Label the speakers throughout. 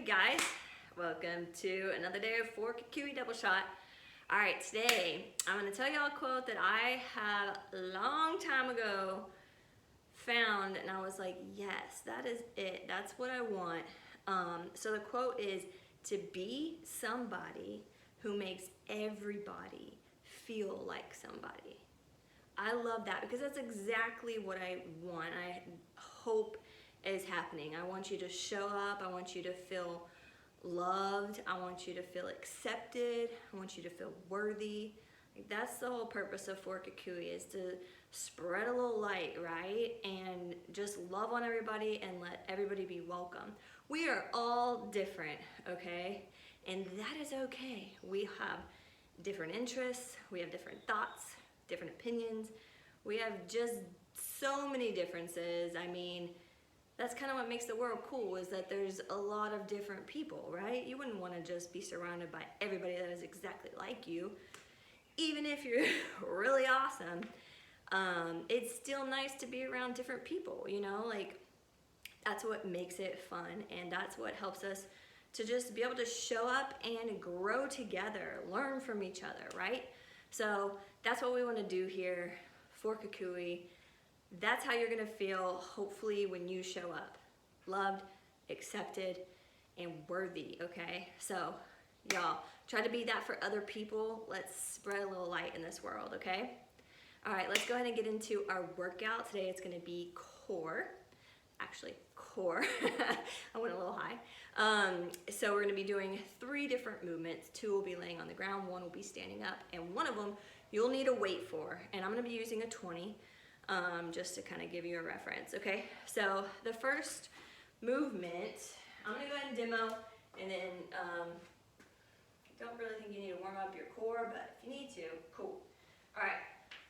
Speaker 1: guys, welcome to another day of 4 kiwi double shot. All right, today I'm going to tell y'all a quote that I have a long time ago found, and I was like, yes, that is it. That's what I want. So the quote is, to be somebody who makes everybody feel like somebody. I love that because that's exactly what I want. I hope is happening. I want you to show up. I want you to feel loved. I want you to feel accepted. I want you to feel worthy. Like, that's the whole purpose of 4 kiwi, is to spread a little light, right? And just love on everybody and let everybody be welcome. We are all different, okay? And that is okay. We have different interests. We have different thoughts, different opinions. We have just so many differences. I mean, that's kind of what makes the world cool, is that there's a lot of different people, right? You wouldn't want to just be surrounded by everybody that is exactly like you. Even if you're really awesome, it's still nice to be around different people, you know? Like, that's what makes it fun, and that's what helps us to just be able to show up and grow together, learn from each other, right? So that's what we want to do here for kiwi. That's how you're gonna feel, hopefully, when you show up. Loved, accepted, and worthy, okay? So, y'all, try to be that for other people. Let's spread a little light in this world, okay? All right, let's go ahead and get into our workout. Today it's gonna be core. Actually, core. I went a little high. So we're gonna be doing 3 different movements. 2 will be laying on the ground, 1 will be standing up, and one of them you'll need a weight for. And I'm gonna be using a 20. Just to kind of give you a reference, okay? So the first movement, I'm gonna go ahead and demo, and then don't really think you need to warm up your core, but if you need to, cool. All right,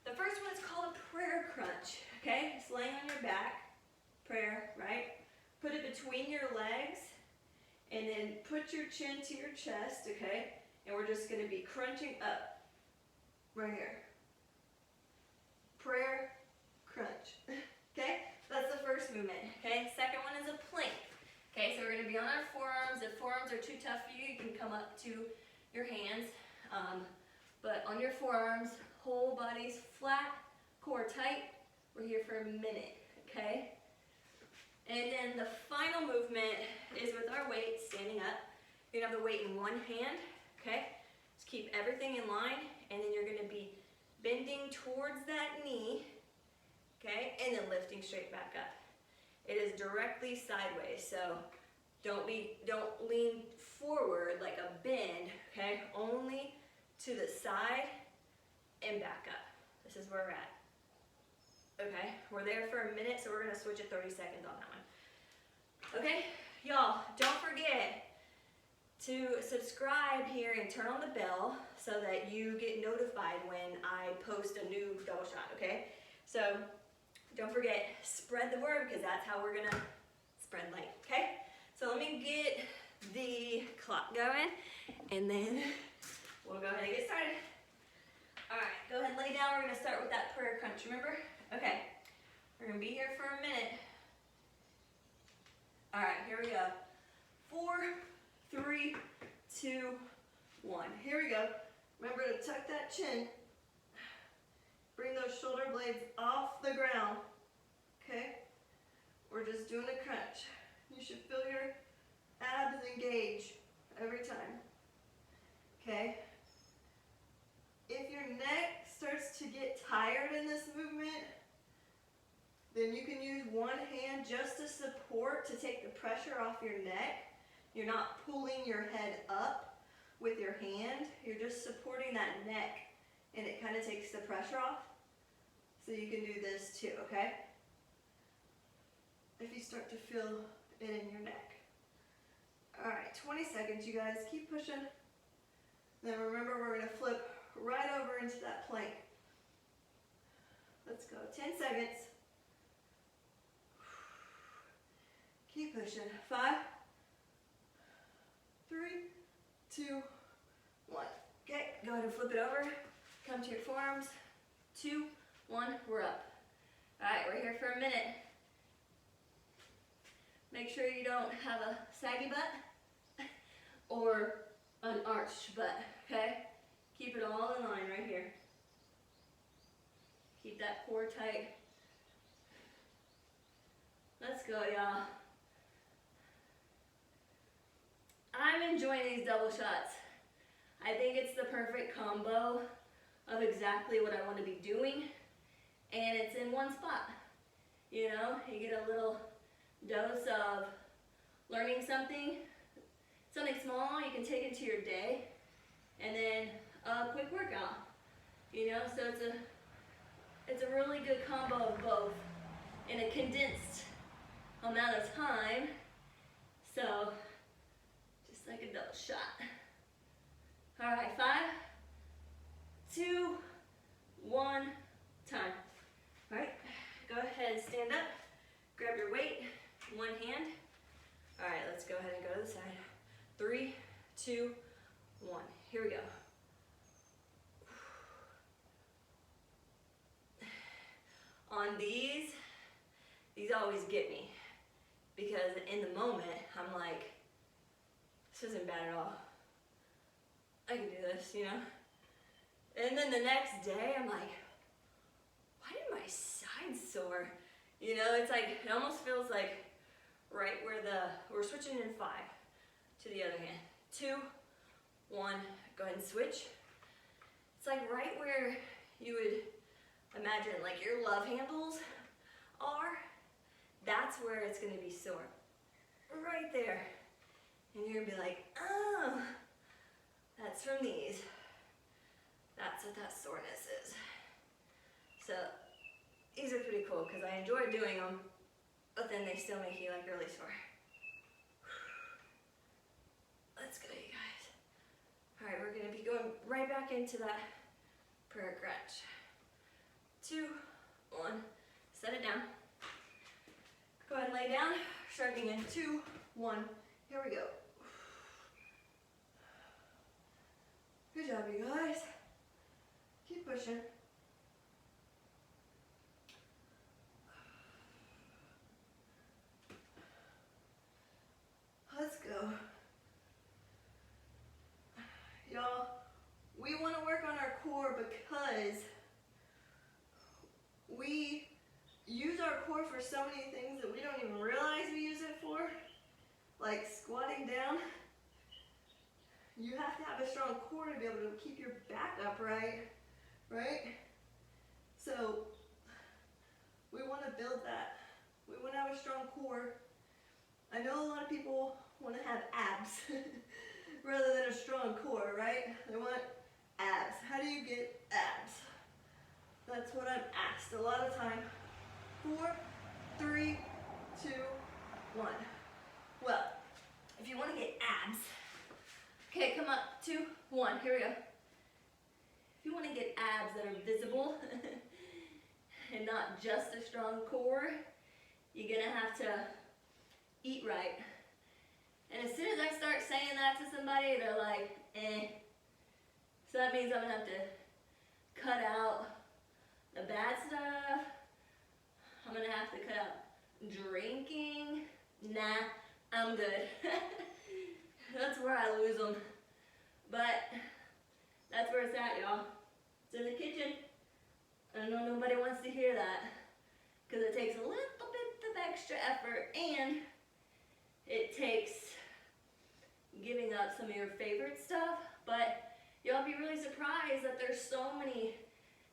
Speaker 1: the first one is called a prayer crunch, okay? It's laying on your back, prayer, right? Put it between your legs, and then put your chin to your chest, okay? And we're just gonna be crunching up, right here. Prayer crunch, okay? That's the first movement, okay? Second one is a plank, okay? So we're gonna be on our forearms. If forearms are too tough for you, you can come up to your hands. But on your forearms, whole body's flat, core tight. We're here for a minute, okay? And then the final movement is with our weight, standing up. You're gonna have the weight in one hand, okay? Just keep everything in line, and then you're gonna be bending towards that knee, okay, and then lifting straight back up. It is directly sideways, so don't lean forward like a bend, okay? Only to the side and back up. This is where we're at. Okay, we're there for a minute, so we're gonna switch at 30 seconds on that one. Okay, y'all, don't forget to subscribe here and turn on the bell so that you get notified when I post a new double shot, okay? So don't forget, spread the word, because that's how we're gonna spread light, okay? So let me get the clock going, and then we'll go ahead and get started. All right, go ahead and lay down. We're gonna start with that prayer crunch, remember? Okay, we're gonna be here for a minute. All right, here we go. 4, 3, 2, 1. Here we go. Remember to tuck that chin. Bring those shoulder blades off the ground. Okay? We're just doing a crunch. You should feel your abs engage every time. Okay? If your neck starts to get tired in this movement, then you can use one hand just to support, to take the pressure off your neck. You're not pulling your head up with your hand. You're just supporting that neck, and it kind of takes the pressure off. So you can do this too, okay? If you start to feel it in your neck. All right, 20 seconds, you guys. Keep pushing. Then remember, we're going to flip right over into that plank. Let's go. 10 seconds. Keep pushing. 5, 3, 2, 1. Okay, go ahead and flip it over. Come to your forearms. 2, 1, we're up. All right, we're here for a minute. Make sure you don't have a saggy butt. or an arched butt, okay? Keep it all in line right here. Keep that core tight. Let's go, y'all. I'm enjoying these double shots. I think it's the perfect combo of exactly what I want to be doing, and it's in one spot. You know, you get a little dose of learning something small you can take into your day, and then a quick workout. You know, so it's a really good combo of both in a condensed amount of time. So just like a double shot. All right, 5, 2, 1, time. All right, go ahead and stand up. Grab your weight, one hand. All right, let's go ahead and go to the side. 3, 2, 1. Here we go. On these always get me, because in the moment, I'm like, this isn't bad at all. I can do this, you know? And then the next day, I'm like, why did my sides sore? You know, it's like, it almost feels like right where we're switching in 5 to the other hand. 2, 1, go ahead and switch. It's like right where you would imagine like your love handles are, that's where it's gonna be sore. Right there. And you're gonna be like, oh, that's from these. That's what that soreness is. So these are pretty cool because I enjoy doing them, but then they still make you like really sore. Let's go, you guys. All right, we're gonna be going right back into that prayer crunch. 2, 1, set it down. Go ahead and lay down, shrugging in 2, 1, here we go. Good job, you guys. Keep pushing. Let's go. Y'all, we want to work on our core because we use our core for so many things that we don't even realize we use it for. Like squatting down. You have to have a strong core to be able to keep your back upright, right? So we want to build that. We want to have a strong core. I know a lot of people want to have abs rather than a strong core, right? They want abs. How do you get abs? That's what I'm asked a lot of time. 4, 3, 2, 1. Well, if you want to get abs, okay, come up, 2, 1, here we go. If you want to get abs that are visible and not just a strong core, you're going to have to eat right. And as soon as I start saying that to somebody, they're like, eh. So that means I'm going to have to cut out the bad stuff. I'm going to have to cut out drinking. Nah, I'm good. That's where I lose them. But that's where it's at, y'all. It's in the kitchen. I know nobody wants to hear that because it takes a little bit of extra effort, and it takes giving up some of your favorite stuff. But you'll be really surprised that there's so many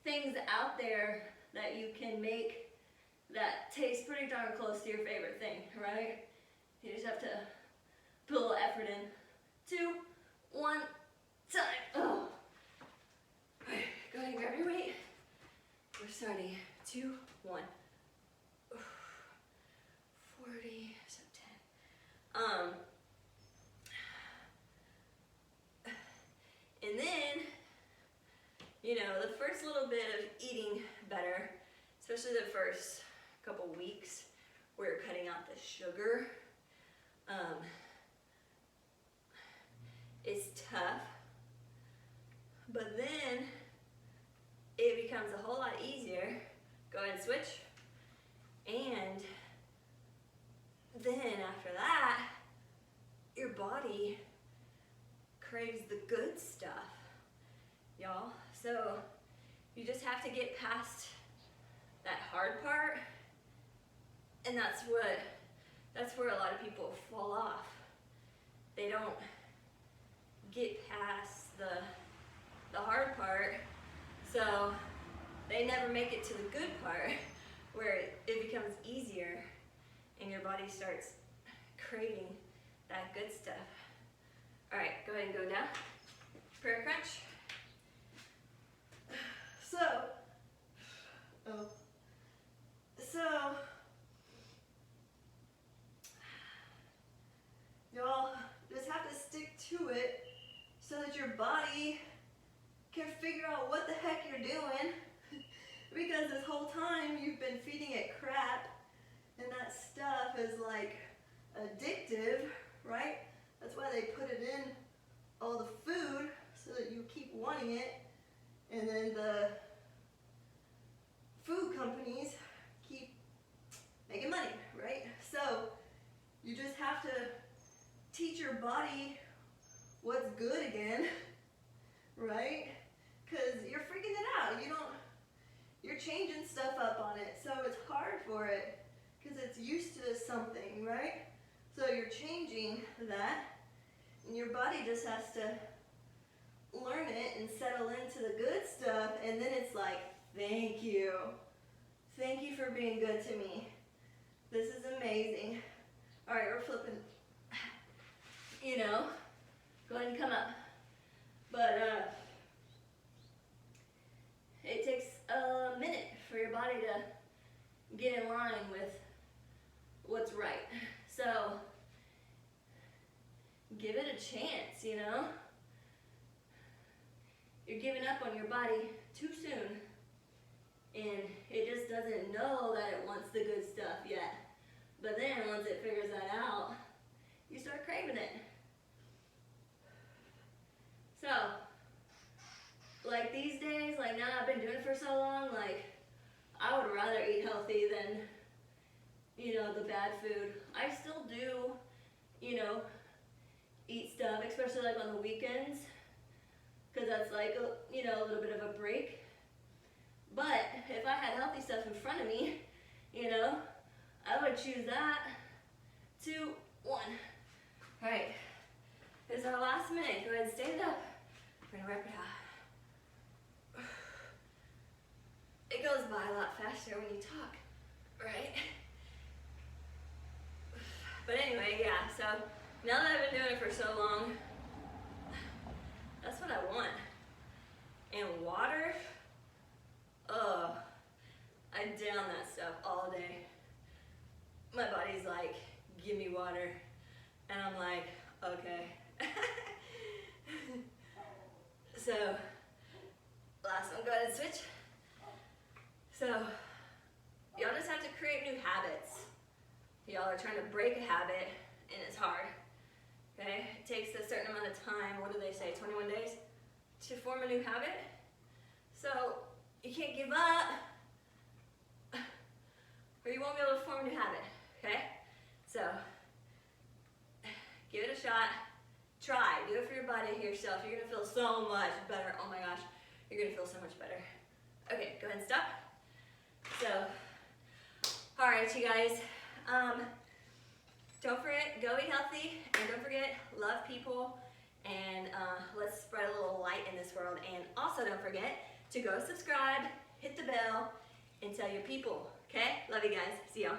Speaker 1: things out there that you can make that taste pretty darn close to your favorite thing, right? You just have to put a little effort in. 2, 1, time. Oh. Right, go ahead and grab your weight. We're starting. 2, 1. 40, so 10. And then, you know, the first little bit of eating better, especially the first couple weeks, where you're cutting out the sugar, it's tough. But then it becomes a whole lot easier. Go ahead and switch. And then after that, your body craves the good stuff, y'all. So you just have to get past that hard part, and that's where a lot of people fall off. They don't get past the hard part, so they never make it to the good part where it becomes easier and your body starts craving that good stuff. All right, go ahead and go down. Prayer crunch. So y'all just have to stick to it so that your body can figure out what the heck you're doing, because this whole time you've been feeding it crap, and that stuff is like addictive, right? That's why they put it in all the food so that you keep wanting it, and then the food companies keep making money, right? So you just have to teach your body what's good again, right? Because you're freaking it out. You're changing stuff up on it, so it's hard for it because it's used to something, right? So you're changing that, and your body just has to learn it and settle into the good stuff, and then it's like, thank you. Thank you for being good to me. This is amazing. All right, we're flipping. Go ahead and come up. But it takes a minute for your body to get in line with what's right. So give it a chance, You're giving up on your body too soon, and it just doesn't know that it wants the good stuff yet. But then once it figures that out, you start craving it. So, like these days, like now I've been doing it for so long, like I would rather eat healthy than, the bad food. I still do, eat stuff, especially like on the weekends, because that's like, a little bit of a break. But if I had healthy stuff in front of me, I would choose that. 2, 1. All right, this is our last minute. Go ahead and stand up. We're gonna wrap it out. It goes by a lot faster when you talk, right? But anyway, yeah, so now that I've been doing it for so long, that's what I want. And water, I down that stuff all day. My body's like, give me water. And I'm like, okay. So, last one, go ahead and switch. So, y'all just have to create new habits. Y'all are trying to break a habit, and it's hard. Okay? It takes a certain amount of time, what do they say, 21 days, to form a new habit. So, you can't give up, or you won't be able to form a new habit. Okay? So, give it a shot. Try. Do it for your body, yourself. You're going to feel so much better. Oh my gosh. You're going to feel so much better. Okay, go ahead and stop. So, alright you guys. Don't forget, go eat healthy. And don't forget, love people. And let's spread a little light in this world. And also don't forget to go subscribe, hit the bell, and tell your people. Okay? Love you guys. See y'all.